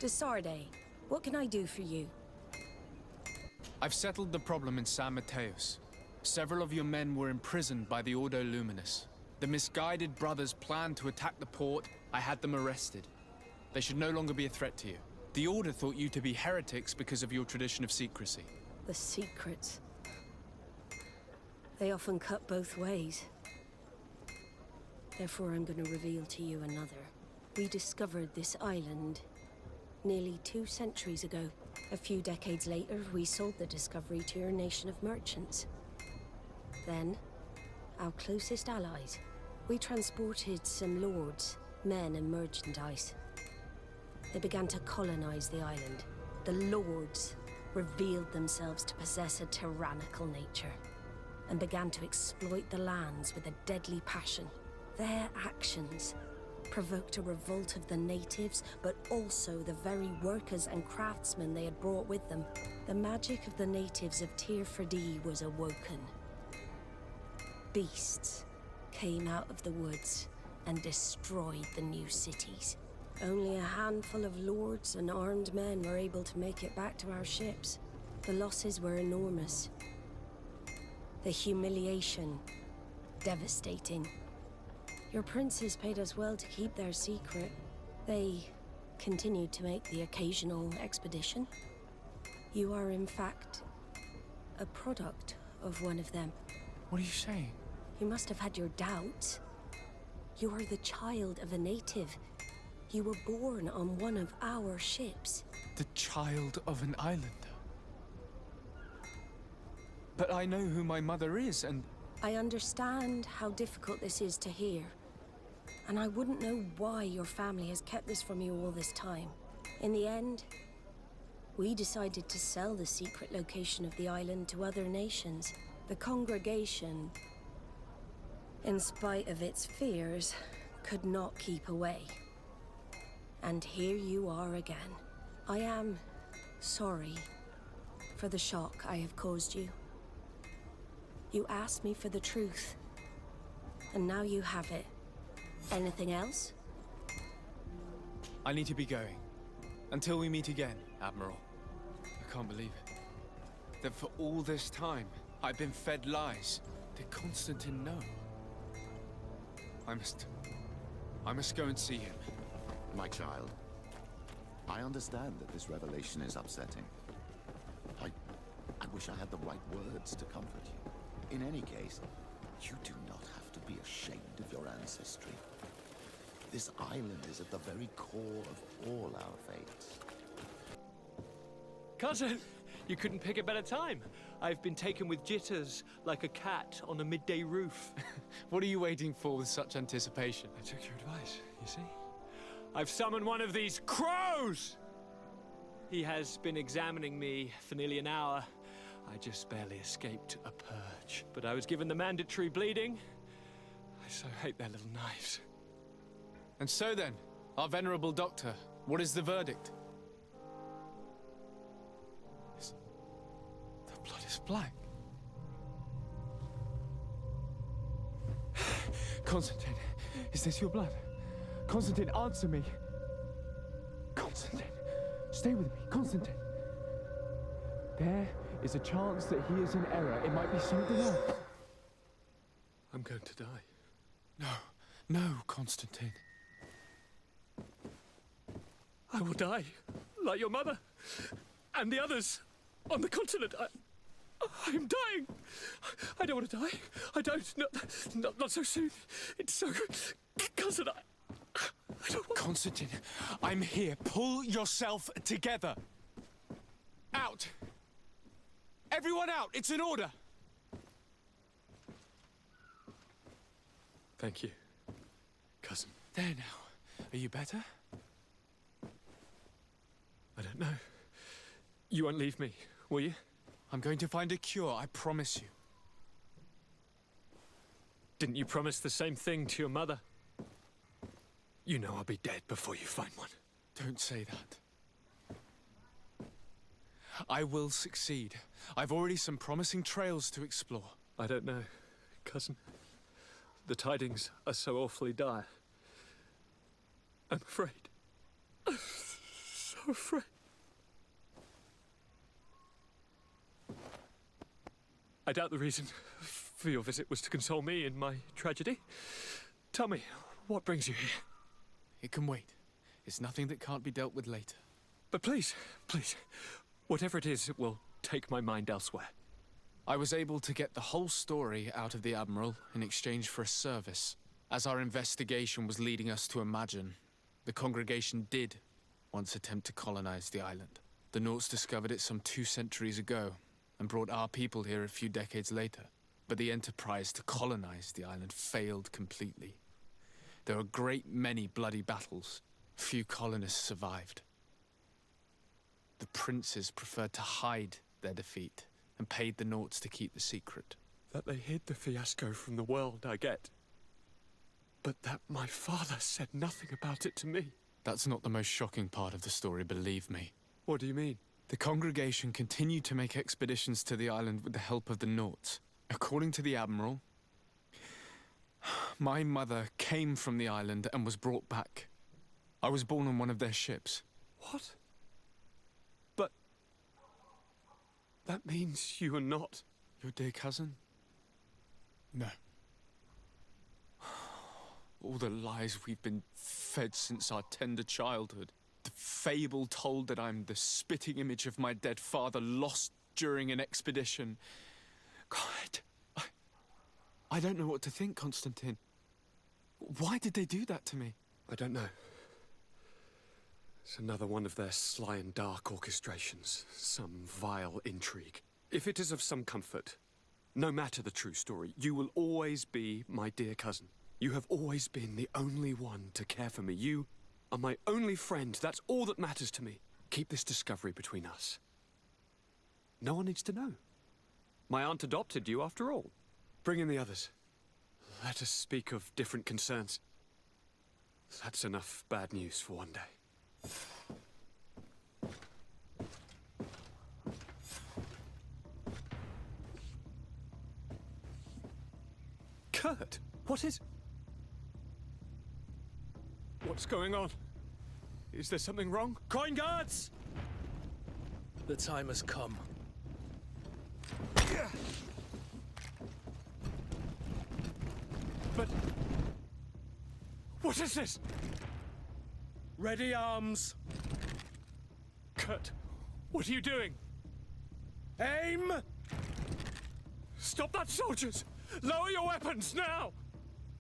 to Sardet. What can I do for you? I've settled the problem in San Mateos. Several of your men were imprisoned by the Ordo Luminous. The misguided brothers planned to attack the port. I had them arrested. They should no longer be a threat to you. The Order thought you to be heretics because of your tradition of secrecy. The secrets. They often cut both ways. Therefore, I'm going to reveal to you another. We discovered this island nearly 2 centuries ago. A few decades later, we sold the discovery to your nation of merchants. Then, our closest allies. We transported some lords, men and merchandise. They began to colonize the island. The lords revealed themselves to possess a tyrannical nature and began to exploit the lands with a deadly passion. Their actions provoked a revolt of the natives, but also the very workers and craftsmen they had brought with them. The magic of the natives of Tir Ferdee was awoken. Beasts came out of the woods and destroyed the new cities. Only a handful of lords and armed men were able to make it back to our ships. The losses were enormous. The humiliation, devastating. Your princes paid us well to keep their secret. They continued to make the occasional expedition. You are, in fact, a product of one of them. What are you saying? You must have had your doubts. You are the child of a native. You were born on one of our ships. The child of an islander? But I know who my mother is, and... I understand how difficult this is to hear. And I wouldn't know why your family has kept this from you all this time. In the end, we decided to sell the secret location of the island to other nations. The congregation, in spite of its fears, could not keep away. And here you are again. I am sorry for the shock I have caused you. You asked me for the truth, and now you have it. Anything else? I need to be going. Until we meet again, Admiral. I can't believe it. That for all this time, I've been fed lies. Did Constantine know? I must go and see him. My child, I understand that this revelation is upsetting. I wish I had the right words to comfort you. In any case, you do not have to be ashamed of your ancestry. This island is at the very core of all our faiths. Cousin, you couldn't pick a better time. I've been taken with jitters, like a cat on a midday roof. What are you waiting for with such anticipation? I took your advice, you see? I've summoned one of these crows! He has been examining me for nearly an hour. I just barely escaped a purge. But I was given the mandatory bleeding. I so hate their little knives. And so then, our venerable doctor, what is the verdict? The blood is black. Constantine, is this your blood? Constantine, answer me. Constantine, stay with me. Constantine. There is a chance that he is in error. It might be something else. I'm going to die. No, Constantine. I will die, like your mother, and the others on the continent. I'm dying. I don't want to die. I don't. Not so soon. It's so... Cousin, I don't want... Constantine, I'm here. Pull yourself together. Out. Everyone out. It's an order. Thank you, cousin. There now. Are you better? I don't know. You won't leave me, will you? I'm going to find a cure, I promise you. Didn't you promise the same thing to your mother? You know I'll be dead before you find one. Don't say that. I will succeed. I've already some promising trails to explore. I don't know, cousin. The tidings are so awfully dire. I'm afraid. So afraid. I doubt the reason for your visit was to console me in my tragedy. Tell me, what brings you here? It can wait. It's nothing that can't be dealt with later. But please, please, whatever it is, it will take my mind elsewhere. I was able to get the whole story out of the Admiral in exchange for a service. As our investigation was leading us to imagine, the congregation did once attempt to colonize the island. The Nauts discovered it some 2 centuries ago and brought our people here a few decades later. But the enterprise to colonize the island failed completely. There were a great many bloody battles. Few colonists survived. The princes preferred to hide their defeat and paid the Nauts to keep the secret. That they hid the fiasco from the world, I get. But that my father said nothing about it to me. That's not the most shocking part of the story, believe me. What do you mean? The congregation continued to make expeditions to the island with the help of the Nauts. According to the Admiral, my mother came from the island and was brought back. I was born on one of their ships. What? But that means you are not Your dear cousin? No. All the lies we've been fed since our tender childhood. The fable told that I'm the spitting image of my dead father lost during an expedition. God, I don't know what to think, Constantine. Why did they do that to me? I don't know. It's another one of their sly and dark orchestrations. Some vile intrigue. If it is of some comfort, no matter the true story, you will always be my dear cousin. You have always been the only one to care for me. You are my only friend. That's all that matters to me. Keep this discovery between us. No one needs to know. My aunt adopted you after all. Bring in the others. Let us speak of different concerns. That's enough bad news for one day. Kurt, what is... What's going on? Is there something wrong? Coin guards! The time has come. But... what is this? Ready arms. Kurt, what are you doing? Aim! Stop that, soldiers! Lower your weapons, now!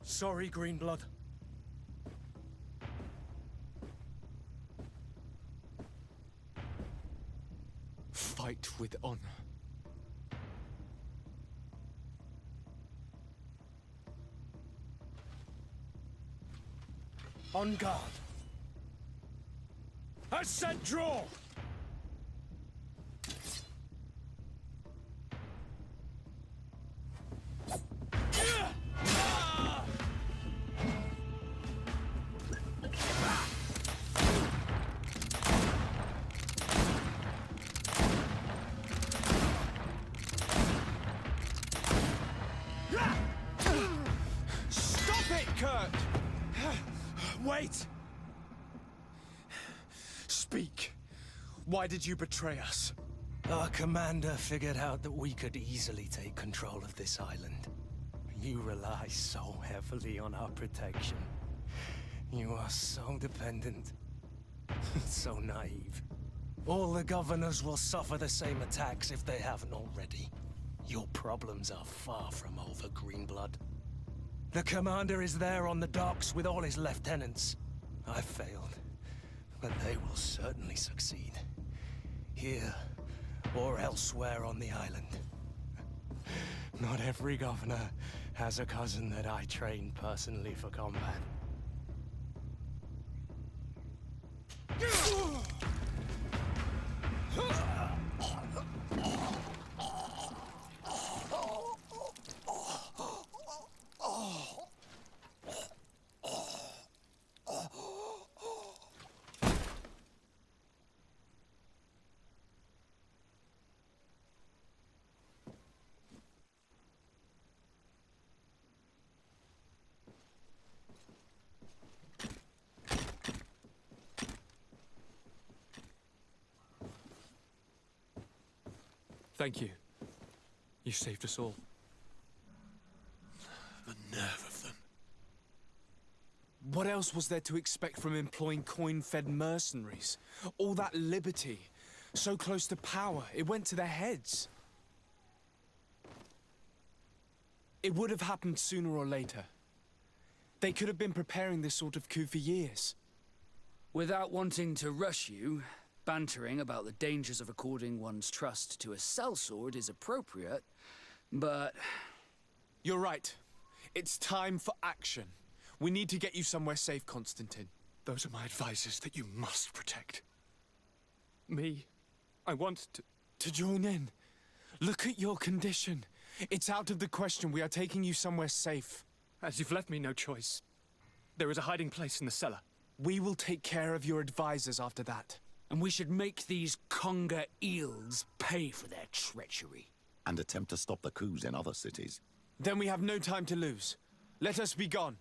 Sorry, Greenblood. Fight with honor. On guard. I said draw! Stop it, Kurt! Wait! Speak. Why did you betray us? Our commander figured out that we could easily take control of this island. You rely so heavily on our protection. You are so dependent. So naive. All the governors will suffer the same attacks if they haven't already. Your problems are far from over, Greenblood. The commander is there on the docks with all his lieutenants. I failed, but they will certainly succeed. Here, or elsewhere on the island. Not every governor has a cousin that I trained personally for combat. Thank you. You saved us all. The nerve of them. What else was there to expect from employing coin-fed mercenaries? All that liberty, so close to power, it went to their heads. It would have happened sooner or later. They could have been preparing this sort of coup for years. Without wanting to rush you, bantering about the dangers of according one's trust to a sellsword is appropriate, but... You're right. It's time for action. We need to get you somewhere safe, Constantine. Those are my advisors that you must protect. Me? I want To join in. Look at your condition. It's out of the question. We are taking you somewhere safe. As you've left me no choice. There is a hiding place in the cellar. We will take care of your advisors after that. And we should make these conger eels pay for their treachery. And attempt to stop the coups in other cities. Then we have no time to lose. Let us be gone.